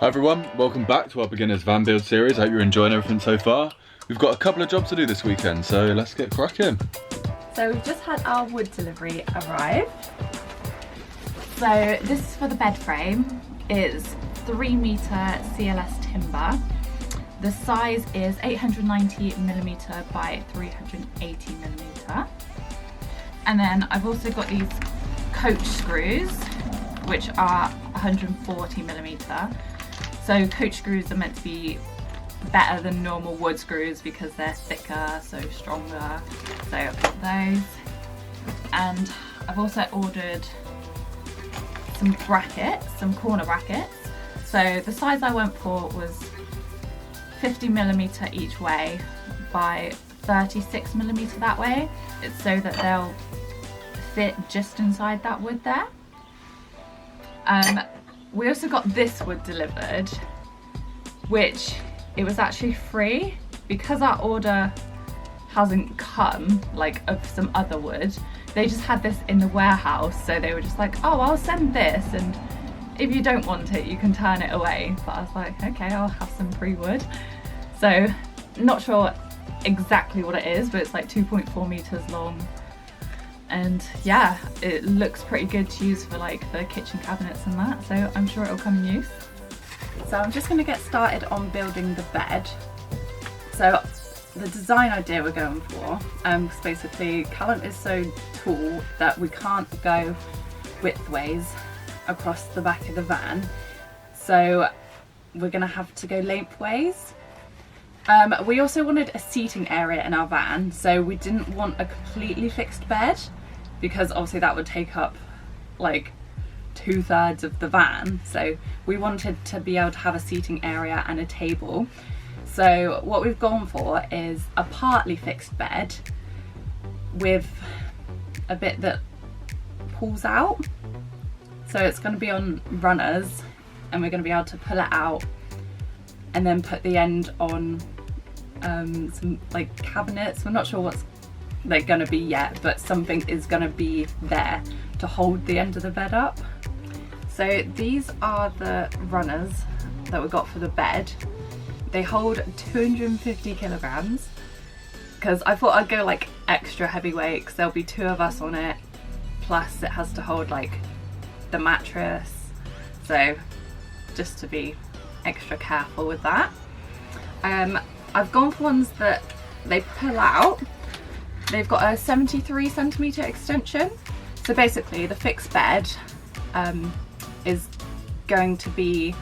Hi everyone, welcome back to our beginners van build series. I hope you're enjoying everything so far. We've got a couple of jobs to do this weekend, so let's get cracking. So we've just had our wood delivery arrive. So this is for the bed frame. It's 3 metre CLS timber. The size is 890mm by 380mm. And then I've also got these coach screws, which are 140mm. So coach screws are meant to be better than normal wood screws because they're thicker, so stronger. So I've got those. And I've also ordered some brackets, some corner brackets. So the size I went for was 50mm each way by 36mm that way. It's so that they'll fit just inside that wood there. We also got this wood delivered, which it was actually free because our order hasn't come, like of some other wood. They just had this in the warehouse, so they were just like, oh, I'll send this, and if you don't want it, you can turn it away. But I was like, okay, I'll have some free wood. So, not sure exactly what it is, but it's like 2.4 meters long. And yeah, it looks pretty good to use for like the kitchen cabinets and that, so I'm sure it'll come in use. So I'm just going to get started on building the bed. So the design idea we're going for, because basically Callum is so tall that we can't go widthways across the back of the van, so we're going to have to go lengthways. We also wanted a seating area in our van, so we didn't want a completely fixed bed because obviously that would take up like 2/3 of the van. So we wanted to be able to have a seating area and a table. So what we've gone for is a partly fixed bed with a bit that pulls out. So it's going to be on runners and we're going to be able to pull it out and then put the end on some like cabinets. We're not sure what's they're going to be yet, but something is going to be there to hold the end of the bed up. So these are the runners that we got for the bed. They hold 250 kilograms because I thought I'd go like extra heavyweight because there'll be 2 of us on it, plus it has to hold like the mattress, so just to be extra careful with that. I've gone for ones that they pull out. They've got a 73cm extension. So basically the fixed bed is going to be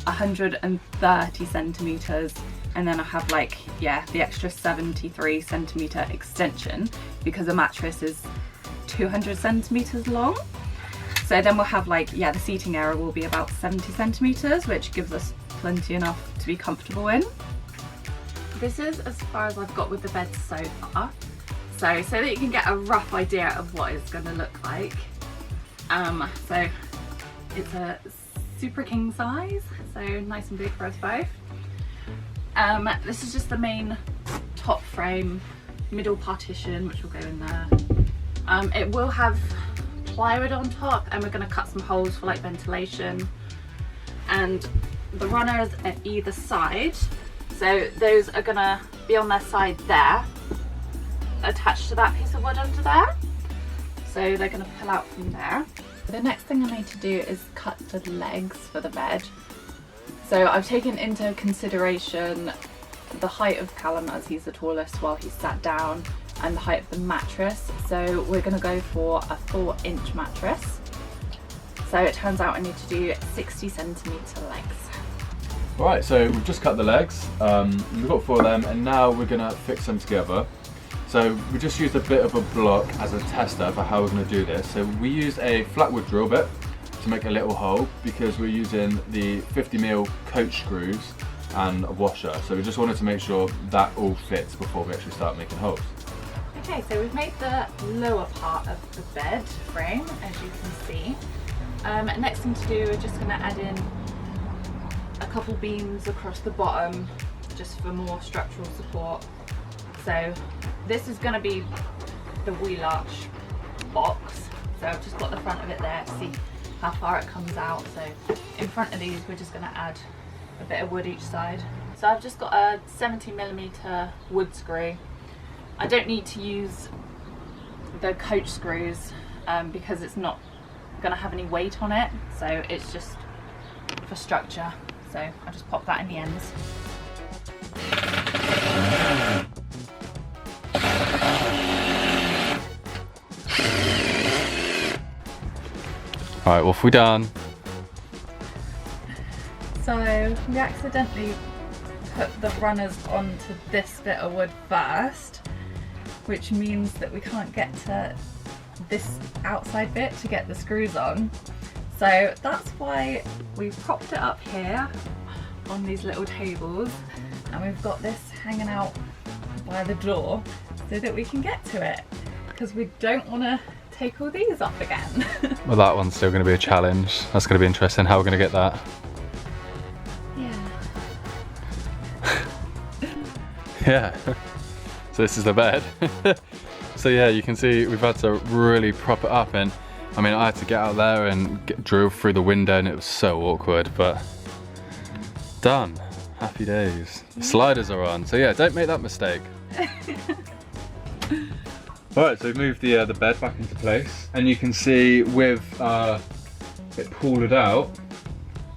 130 centimeters, and then I have like, yeah, the extra 73cm extension because the mattress is 200 centimeters long. So then we'll have like, yeah, the seating area will be about 70 centimeters, which gives us plenty enough to be comfortable in. This is as far as I've got with the bed so far. So that you can get a rough idea of what it's going to look like. So it's a super king size, so nice and big for us both. This is just the main top frame, middle partition, which will go in there. It will have plywood on top, and we're going to cut some holes for like ventilation. And the runners at either side, so those are going to be on their side there, attached to that piece of wood under there. So they're going to pull out from there. The next thing I need to do is cut the legs for the bed. So I've taken into consideration the height of Callum, as he's the tallest while he's sat down, and the height of the mattress. So we're going to go for a 4-inch mattress. So it turns out I need to do 60cm legs. Right, so we've just cut the legs. We've got 4 of them, and now we're going to fix them together. So we just used a bit of a block as a tester for how we're going to do this. So we used a flatwood drill bit to make a little hole because we're using the 50mm coach screws and a washer. So we just wanted to make sure that all fits before we actually start making holes. Okay, so we've made the lower part of the bed frame, as you can see. Next thing to do, we're just going to add in a couple beams across the bottom just for more structural support. So this is going to be the wheel arch box, so I've just got the front of it there to see how far it comes out. So in front of these, we're just going to add a bit of wood each side. So I've just got a 70mm wood screw. I don't need to use the coach screws because it's not going to have any weight on it, so it's just for structure. So I'll just pop that in the ends. Alright, off we done. So we accidentally put the runners onto this bit of wood first, which means that we can't get to this outside bit to get the screws on. So that's why we've propped it up here on these little tables, and we've got this hanging out by the door so that we can get to it, because we don't want to take all these off again. Well, that one's still going to be a challenge. That's going to be interesting how we're going to get that. Yeah. So this is the bed. So yeah, you can see we've had to really prop it up, and I mean I had to get out there and drill through the window, and it was so awkward, but done. Happy days. The sliders are on, so yeah, don't make that mistake. Alright, so we've moved the bed back into place, and you can see with it pulled out,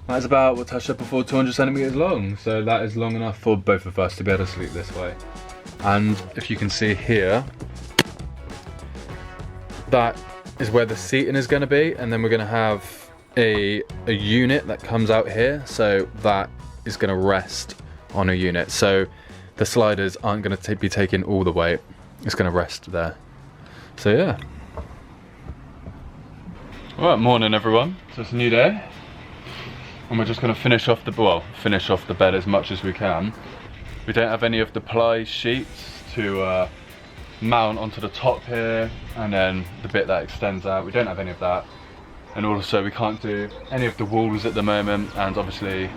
that's about, what touched up before, 200 centimeters long. So that is long enough for both of us to be able to sleep this way. And if you can see here, that is where the seating is going to be, and then we're going to have a unit that comes out here, so that is going to rest on a unit. So the sliders aren't going to be taking all the weight, it's going to rest there. So yeah. Alright, morning everyone. So it's a new day, and we're just going to finish off the bed as much as we can. We don't have any of the ply sheets to mount onto the top here, and then the bit that extends out, we don't have any of that. And also we can't do any of the walls at the moment, and obviously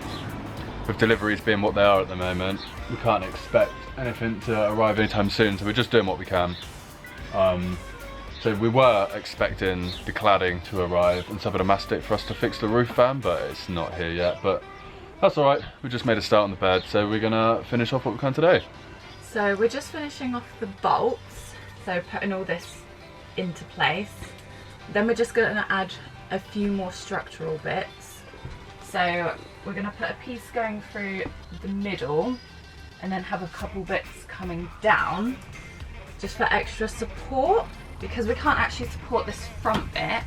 with deliveries being what they are at the moment, we can't expect anything to arrive anytime soon, so we're just doing what we can. So we were expecting the cladding to arrive and some of the mastic for us to fix the roof fan, but it's not here yet, but that's alright. We just made a start on the bed, so we're gonna finish off what we can today. So we're just finishing off the bolts, so putting all this into place. Then we're just going to add a few more structural bits. So we're going to put a piece going through the middle, and then have a couple bits coming down just for extra support, because we can't actually support this front bit,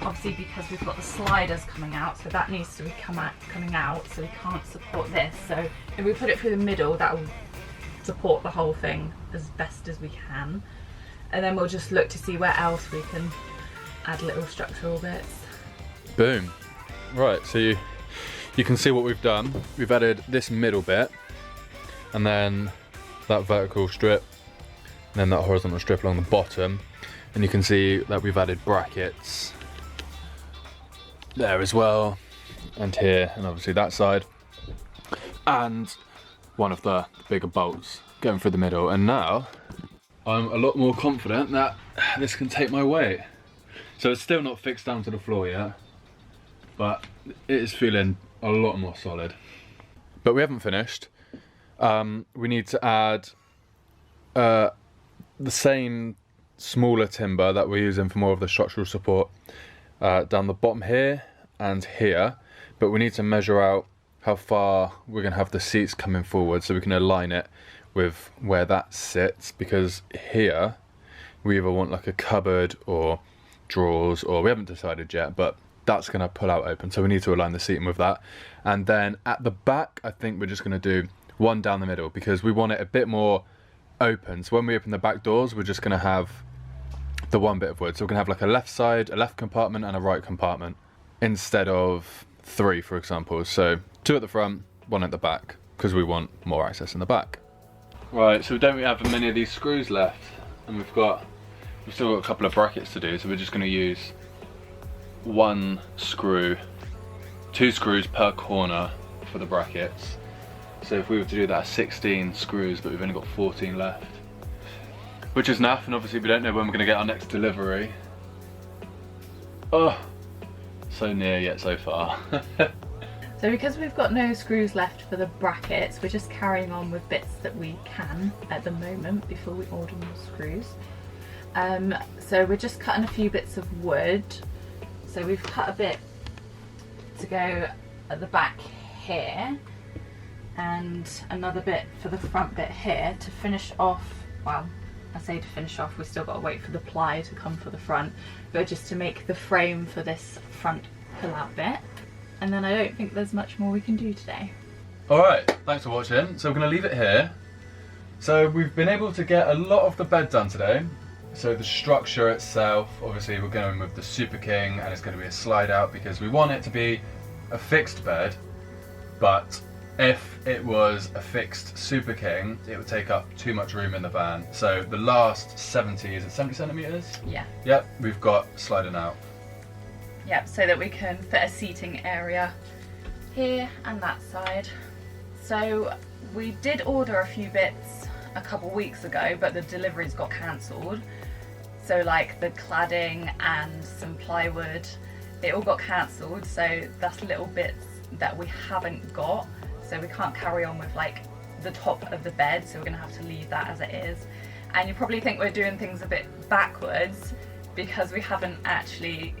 obviously because we've got the sliders coming out, so that needs to be coming out, so we can't support this. So if we put it through the middle, that will support the whole thing as best as we can, and then we'll just look to see where else we can add little structural bits. Boom. Right, so you can see what we've done. We've added this middle bit, and then that vertical strip, and then that horizontal strip along the bottom, and you can see that we've added brackets there as well, and here, and obviously that side, and one of the bigger bolts going through the middle. And now I'm a lot more confident that this can take my weight. So it's still not fixed down to the floor yet, but it is feeling a lot more solid. But we haven't finished. We need to add the same smaller timber that we're using for more of the structural support down the bottom here and here, but we need to measure out how far we're going to have the seats coming forward so we can align it with where that sits, because here we either want like a cupboard or drawers, or we haven't decided yet, but that's going to pull out open, so we need to align the seating with that. And then at the back, I think we're just going to do one down the middle, because we want it a bit more open. So when we open the back doors, we're just going to have the one bit of wood, so we're going to have like a left side, a left compartment and a right compartment, instead of 3, for example. So 2 at the front, 1 at the back, because we want more access in the back. Right, so we don't really have many of these screws left, and we've still got a couple of brackets to do, so we're just going to use 1 screw, 2 screws per corner for the brackets. So if we were to do that, 16 screws, but we've only got 14 left, which is naff, and obviously we don't know when we're going to get our next delivery. Oh, So near yet so far. So because we've got no screws left for the brackets, we're just carrying on with bits that we can at the moment before we order more screws. So we're just cutting a few bits of wood. So we've cut a bit to go at the back here and another bit for the front bit here to finish off. Well, I say to finish off, we've still got to wait for the ply to come for the front, but just to make the frame for this front pull-out bit. And then I don't think there's much more we can do today. Alright, thanks for watching. So we're going to leave it here. So we've been able to get a lot of the bed done today. So the structure itself, obviously we're going with the Super King, and it's going to be a slide out because we want it to be a fixed bed, but if it was a fixed Super King, it would take up too much room in the van. So the last 70, is it 70 centimetres? Yeah. Yep, we've got sliding out. Yep, so that we can fit a seating area here and that side. So we did order a few bits a couple weeks ago, but the deliveries got cancelled. So like the cladding and some plywood, it all got cancelled. So that's little bits that we haven't got. So we can't carry on with like the top of the bed. So we're gonna have to leave that as it is. And you probably think we're doing things a bit backwards because we haven't actually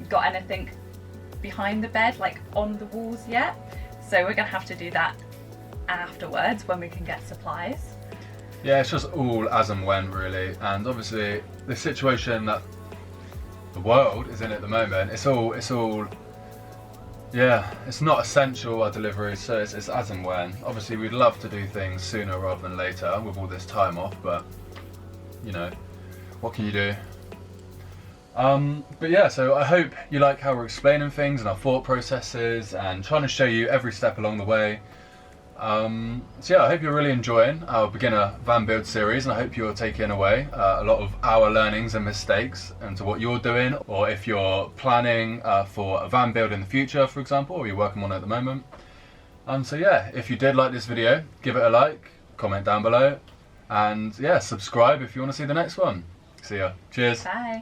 got anything behind the bed, like on the walls yet. So we're gonna have to do that afterwards when we can get supplies. Yeah, it's just all as and when really, and obviously the situation that the world is in at the moment, it's all yeah, it's not essential, our deliveries, so it's as and when. Obviously we'd love to do things sooner rather than later with all this time off, but you know, what can you do? But yeah, so I hope you like how we're explaining things and our thought processes and trying to show you every step along the way. So yeah, I hope you're really enjoying our beginner van build series, and I hope you're taking away a lot of our learnings and mistakes into what you're doing, or if you're planning for a van build in the future, for example, or you're working on it at the moment. So yeah, if you did like this video, give it a like, comment down below, and yeah, subscribe if you want to see the next one. See ya. Cheers. Bye.